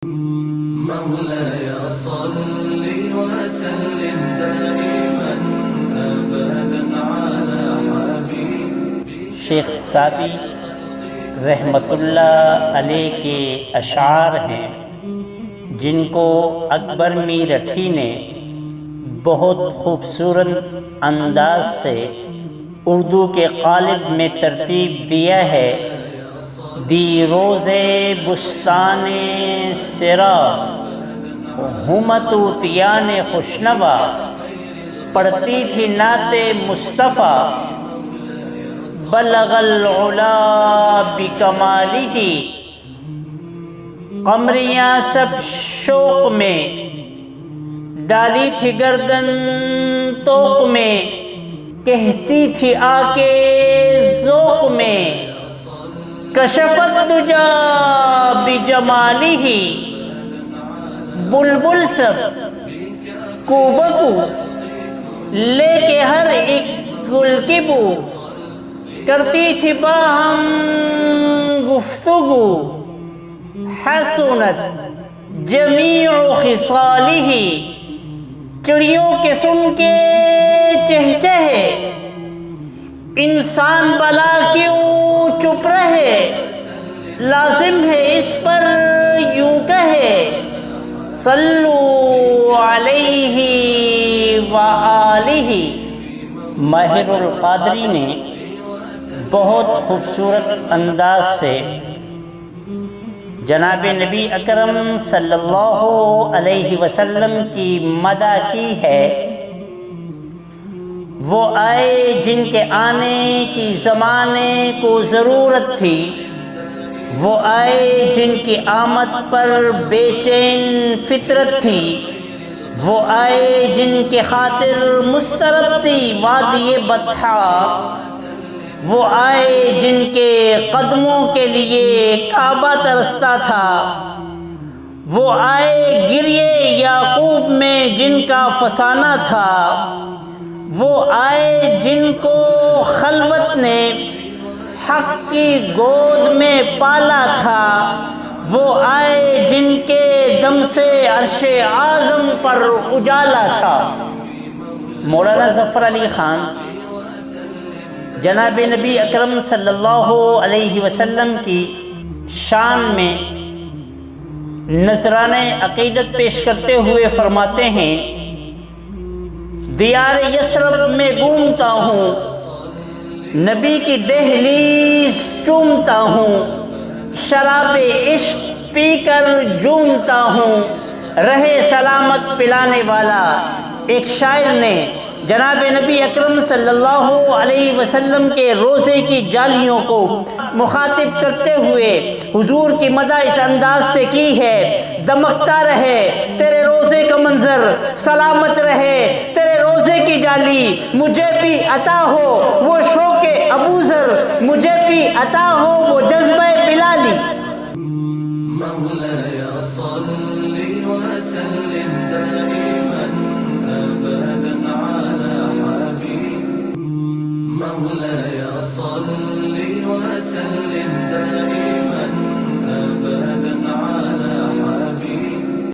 مولاي صل وسلم دائما ابدا على حبيبك۔ شیخ سعدی رحمۃ اللہ علیہ کے اشعار ہیں جن کو اکبر میرٹھی نے بہت خوبصورت انداز سے اردو کے قالب میں ترتیب دیا ہے۔ دی روزے بستان سرا ہمت طوطیان خوشنوا، پڑھتی تھی نعت مصطفیٰ بلغ العلا بکمالہ، قمریاں سب شوق میں ڈالی تھی گردن طوق میں، کہتی تھی آ کے ذوق میں کشفت دجا بجمالہ، بلبل سب کو بکو لے کے ہر ایک گل کی بو، کرتی تھی باہم گفتگو حسنت جمیع خصالہ، چڑیوں کے سن کے چہچہے انسان بلا کیوں چپ رہے، لازم ہے اس پر یوں کہے صلو علیہ وآلہ۔ ماہر القادری نے بہت خوبصورت انداز سے جناب نبی اکرم صلی اللہ علیہ وسلم کی مدح کی ہے۔ وہ آئے جن کے آنے کی زمانے کو ضرورت تھی، وہ آئے جن کی آمد پر بے چین فطرت تھی، وہ آئے جن کے خاطر مضطرب تھی وادی بطحا، وہ آئے جن کے قدموں کے لیے کعبہ ترستا تھا، وہ آئے گریے یعقوب میں جن کا فسانہ تھا، وہ آئے جن کو خلوت نے حق کی گود میں پالا تھا، وہ آئے جن کے دم سے عرش اعظم پر اجالا تھا۔ مولانا ظفر علی خان جناب نبی اکرم صلی اللہ علیہ وسلم کی شان میں نذرانہ عقیدت پیش کرتے ہوئے فرماتے ہیں، دیار یثرب میں گھومتا ہوں، نبی کی دہلیز چومتا ہوں، شراب عشق پی کر جھومتا ہوں، رہے سلامت پلانے والا۔ ایک شاعر نے جناب نبی اکرم صلی اللہ علیہ وسلم کے روزے کی جالیوں کو مخاطب کرتے ہوئے حضور کی مدح اس انداز سے کی ہے، دمکتا رہے تیرے روزے کا منظر، سلامت رہے تیرے روزے کی جالی، مجھے بھی عطا ہو وہ شوق ابوذر، مجھے بھی عطا ہو وہ جذبہ بلالی۔ مولاي صل وسلم دائما ابدا على حبيبك۔ مولاي صل وسلم دائما